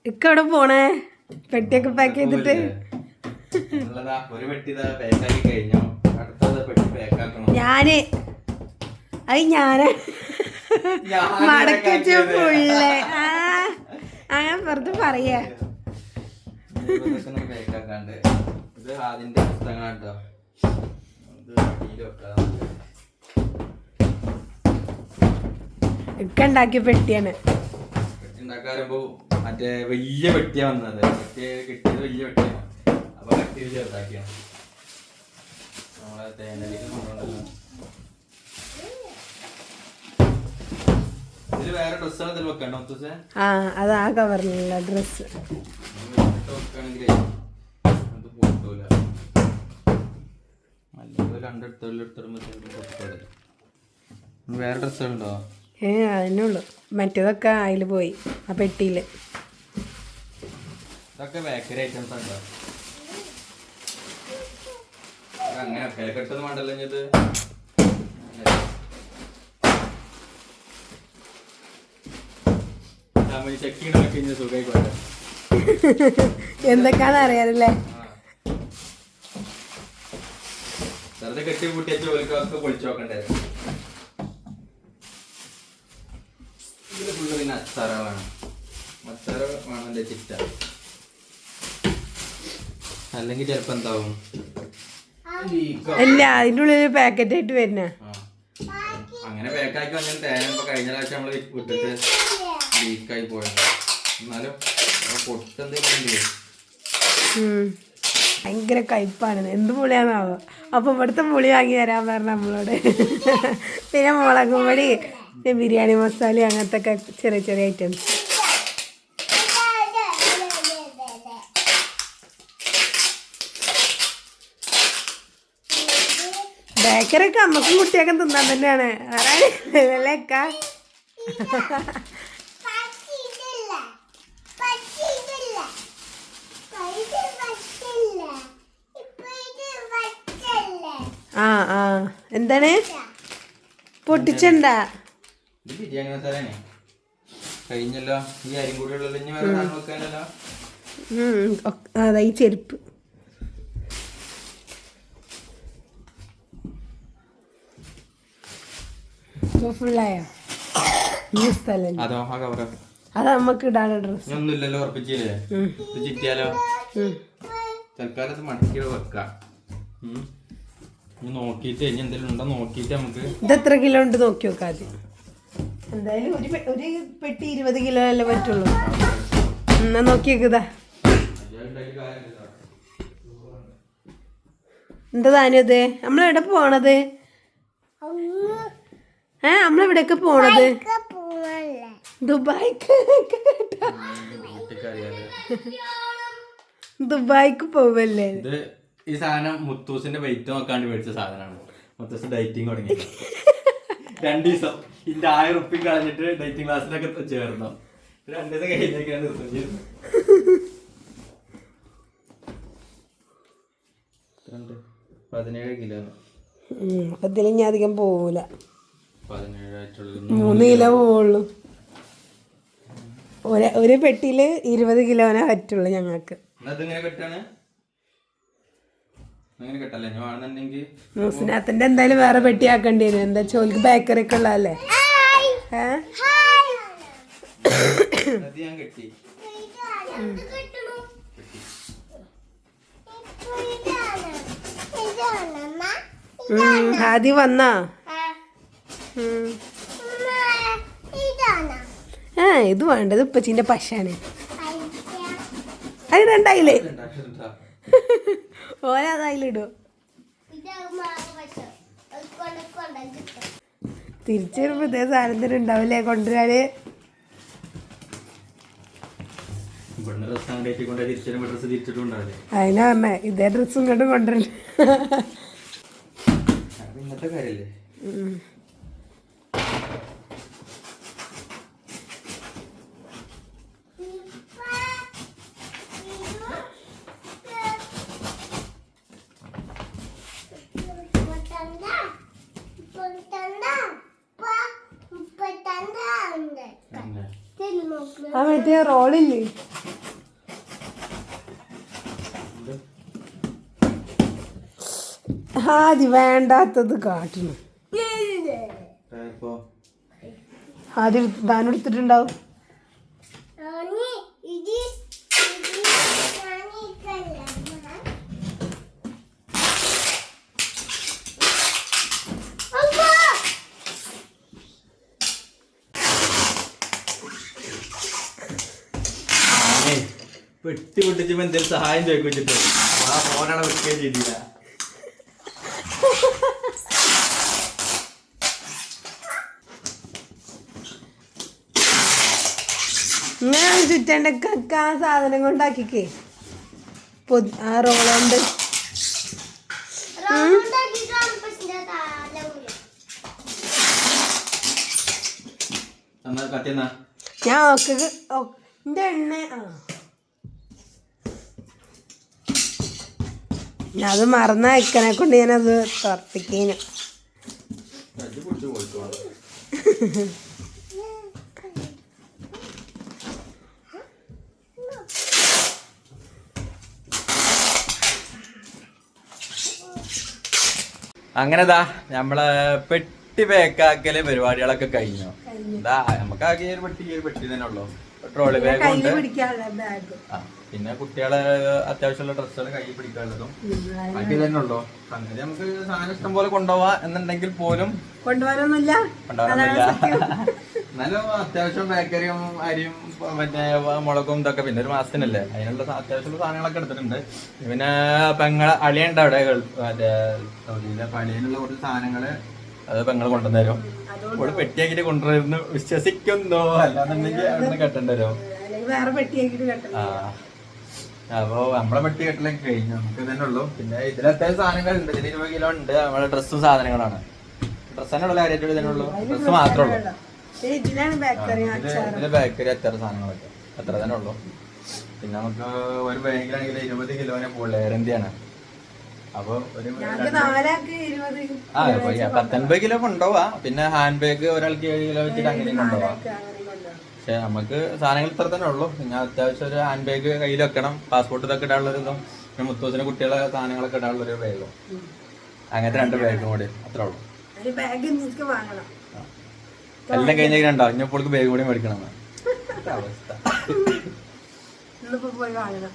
ഇക്കവിടെ പോണേ പെട്ടിയൊക്കെ പാക്ക് ചെയ്തിട്ട് ഞാന് മടക്കി വെച്ച ഫുള്ള് അങ്ങനെ വെറുതെ പറയാ. ഇക്ക ഉണ്ടാക്കിയ പെട്ടിയാണ്. മറ്റേ വലിയ പെട്ടിയാ വന്നത്, കിട്ടിയത് വലിയ പെട്ടിയാണ്. അപ്പൊ കട്ടി ചെറുതാക്കിയാണ് നമ്മളെ തേനലേക്ക് കൊണ്ടുപോകണ്ടല്ലോ. ഇതില് വേറെ ഡ്രസ്സുകൾ എന്തെങ്കിലും വെക്കണ്ടോ മുത്തൂസേ? അതാ കവറിലുള്ള ഡ്രസ് വെക്കുകയാണെങ്കിലേ അത് പൊട്ടൂല. അല്ലെങ്കിൽ രണ്ടെടുത്തോളം വേറെ ഡ്രസ്സുകളുണ്ടോ? അതിനുള്ളു. മറ്റേതൊക്കെ അതിൽ പോയി ആ പെട്ടിയില്. ഇതൊക്കെ ബേക്കറി ഐറ്റംസ് ഉണ്ടോ? അങ്ങനെ പാക്കറ്റൊന്നും വേണ്ടല്ലോ. ഇത് എന്തൊക്കെയാന്ന് അറിയാറില്ലേ? വെറുതെ കെട്ടി കൂട്ടിയ ജോലിക്കൊക്കെ പൊളിച്ചു നോക്കണ്ടായിരുന്നു. ഇതില് ഫുള്ള് പിന്നെ അച്ചാറുകളാണ്. അച്ചാറ് വേണമെന്റെ ചിറ്റ, അല്ലെങ്കിൽ ചിലപ്പോ എന്താവും അല്ല അതിൻ്റെ ഉള്ളിൽ പാക്കറ്റ് ആയിട്ട് വരുന്ന അങ്ങനെ പാക്കാക്കി അങ്ങനെ തേന. ഇപ്പൊ കഴിഞ്ഞ പ്രാവശ്യം നമ്മള് വിട്ടിട്ട് ലീക്കായി പോയത്. എന്നാലും പൊട്ടെന്തെങ്കിലും ഭയങ്കര കയ്പാണ്. എന്ത് പുളിയാന്നാവോ. അപ്പൊ ഇവിടുത്തെ പുളി വാങ്ങി തരാൻ പറഞ്ഞ നമ്മളോട്. പിന്നെ മുളകും പൊടി, ബിരിയാണി മസാല, അങ്ങനത്തെ ഒക്കെ ചെറിയ ചെറിയ ഐറ്റംസ്. ബേക്കറൊക്കെ അമ്മക്കും കുട്ടിയൊക്കെ തിന്നാൻ തന്നെയാണ്. ആരാക്ക എന്താണ് പൊട്ടിച്ചണ്ട? ബിരിയാണി മസാലയാണ് കഴിഞ്ഞല്ലോ. ഈ അരി കൂടി ഉള്ളത് ഇനി വേറെ സാധനം വെക്കാനല്ലോ. അതാ ഈ ചെരുപ്പ്. ഫുള്ളായോ? അത് നമ്മക്ക് ഇടാനുള്ള ഡ്രസ് ഒന്നുമില്ലല്ലോ. ഉറപ്പിച്ചില്ലേ? ചിറ്റിയാലോ? തൽക്കാലം അത് മടക്കിയുടെ വെക്കാം. നോക്കിയിട്ട് ഇനി എന്തെങ്കിലും ഉണ്ടോ നോക്കിയിട്ട് നമുക്ക്. ഇത് എത്ര കിലോ ഉണ്ട് നോക്കി നോക്കാം ആദ്യം. എന്തായാലും ഒരു പെട്ടി 20 കിലോ അല്ലേ പറ്റുള്ളൂ. എന്നാ നോക്കിയേക്കുതാ. എന്താ താനും ഇത്? നമ്മളെവിടെ പോണത്? നമ്മളെവിടെയൊക്കെ പോണത്? ദുബായിക്ക് പോവല്ലേ? ഈ സാധനം മുത്തൂസിന്റെ വെയിറ്റ് നോക്കാണ്ട് മേടിച്ച സാധനമാണ്. മുത്തൂസ് ഡയറ്റിങ് തുടങ്ങി 2 ദിവസം ഇതിന്റെ 1000 റുപ്യ കളഞ്ഞിട്ട് ഡയറ്റിങ് ക്ലാസ്സിലൊക്കെ ചേർന്നു. 2 ദിവസം കഴിഞ്ഞൊക്കെയാണ് 17 കിലോ. അതിൽ ഇനി അധികം പോവൂല. 17 3 കിലോ പോവുള്ളൂ. ഒരു പെട്ടിയില് 20 കിലോനെ പറ്റുള്ളൂ ഞങ്ങൾക്ക്. മൂസിനകത്തിന്റെ എന്തായാലും വേറെ പെട്ടി ആക്കേണ്ടി വരും. എന്താ ചോദിക്ക് ബേക്കറി ഒക്കെ ഉള്ളതല്ലേ. ആദ്യം വന്നാ ഇത് വേണ്ടത് ഉപ്പച്ചിന്റെ പശാണ്. അത് രണ്ടായില്ലേ? ഓരോ തിരിച്ചു വരുമ്പോ ഇതേ സാധനത്തിന് ഉണ്ടാവില്ലേ കൊണ്ടുവരാന്. അതിനാ പറഞ്ഞേ ഇതേ ഡ്രസ്സും ഇങ്ങോട്ടും കൊണ്ടുവരണ്ടേ. ഇന്നത്തെ കാര്യല്ലേ. ആ മറ്റേ റോളില്ലേ ആദ്യം വേണ്ടാത്തത് കാട്ടണം. ഇപ്പൊ ആദ്യം ദാനം എടുത്തിട്ടുണ്ടാവും. പെട്ടി പൊട്ടിച്ചപ്പോ എന്തെങ്കിലും സഹായം ചോദിച്ചിട്ട് ആ ഫോണാണ് വെക്കുകയും ചെയ്തില്ല. ഇങ്ങനെ ചുറ്റേണ്ട കക്ക ആ സാധനം കൊണ്ടാക്കിക്കേ. ആ റോളുണ്ട്. ഞാൻ എന്റെ എണ്ണ അത് മറന്ന അയക്കനെ കൊണ്ട് ഞാനത് തുറപ്പിക്കേനു. അങ്ങനെതാ നമ്മളെ പെട്ടി പേക്കാക്കല് പരിപാടികളൊക്കെ കഴിഞ്ഞു. എന്താ നമുക്ക് ആകെ ഒരു പെട്ടി തന്നെ ഉള്ളു. ട്രോളി ബാഗ് ഉണ്ട്. പിന്നെ കുട്ടികളെ അത്യാവശ്യമുള്ള ഡ്രസ്സുകൾ കയ്യിൽ പിടിക്കാനുള്ളതും ബാക്കി തന്നെ ഉള്ളു. സംഗതി നമുക്ക് സാധനം ഇഷ്ടം പോലെ കൊണ്ടുപോവാ എന്നുണ്ടെങ്കിൽ പോലും കൊണ്ടുപോകാനൊന്നുമില്ല. എന്നാലും അത്യാവശ്യം ബേക്കറിയും അരിയും മറ്റേ മുളകും ഇതൊക്കെ പിന്നെ ഒരു മാസത്തിനല്ലേ അതിനുള്ള അത്യാവശ്യമുള്ള സാധനങ്ങളൊക്കെ എടുത്തിട്ടുണ്ട്. പിന്നെ പെങ്ങളെ അളിയുണ്ട് അവിടെ മറ്റേ സൗദിയിലെ പള്ളിയിലുള്ള കുറച്ച് സാധനങ്ങള് അത് പെങ്ങൾ കൊണ്ടുവന്നേരും. ഇവിടെ പെട്ടിയാക്കിട്ട് കൊണ്ടുവരുന്നു വിശ്വസിക്കുന്നോ അല്ലാന്നുണ്ടെങ്കിൽ അവിടെ കെട്ടേണ്ടി വരും. അപ്പൊ നമ്മളെ പെട്ടി കെട്ടലൊക്കെ കഴിഞ്ഞു. നമുക്ക് തന്നെ ഉള്ളു. പിന്നെ ഇതിൽ അത്യാവശ്യം സാധനങ്ങൾ ഉണ്ട്. ഇതിൽ 20 കിലോ ഉണ്ട്. നമ്മളെ ഡ്രസ്സും സാധനങ്ങളാണ്. ഡ്രസ്സ് തന്നെ ഉള്ളു കാര്യമായിട്ട് ഇതിനെ ഉള്ളു. ഡ്രസ്സ് മാത്രമേ ഉള്ളൂ. ഇതില് ബേക്കറി അത്ര സാധനങ്ങളൊക്കെ അത്ര തന്നെ ഉള്ളു. പിന്നെ നമുക്ക് ഒരു ബാഗിലാണെങ്കിൽ 20 കിലോനെ പോകുള്ളൂ. എയർ ഇന്ത്യയാണ്. അപ്പൊ ഒരു 19 കിലോ കൊണ്ടുപോവാ. പിന്നെ ഹാൻഡ് ബാഗ് ഒരാൾക്ക് 7 കിലോ വെച്ചിട്ട് അങ്ങനെ കൊണ്ടുപോവാ. പക്ഷെ നമുക്ക് സാധനങ്ങൾ ഇത്ര തന്നെ ഉള്ളു. പിന്നെ അത്യാവശ്യം ഒരു ഹാൻഡ് ബാഗ് കയ്യിൽ വെക്കണം. പാസ്പോർട്ട് ഇതൊക്കെ ഇടാനുള്ളൊരു ഇതും പിന്നെ മുത്തൂസിന് കുട്ടികളെ സാധനങ്ങളൊക്കെ ഇടാനുള്ളൊരു ബാഗും അങ്ങനത്തെ 2 ബാഗും കൂടി അത്ര ഉള്ളു. എല്ലാം കഴിഞ്ഞിട്ടുണ്ടോ ഇനിയിപ്പോൾ ബാഗ് കൂടി മേടിക്കണം. അവസ്ഥ പോയി വാങ്ങണം.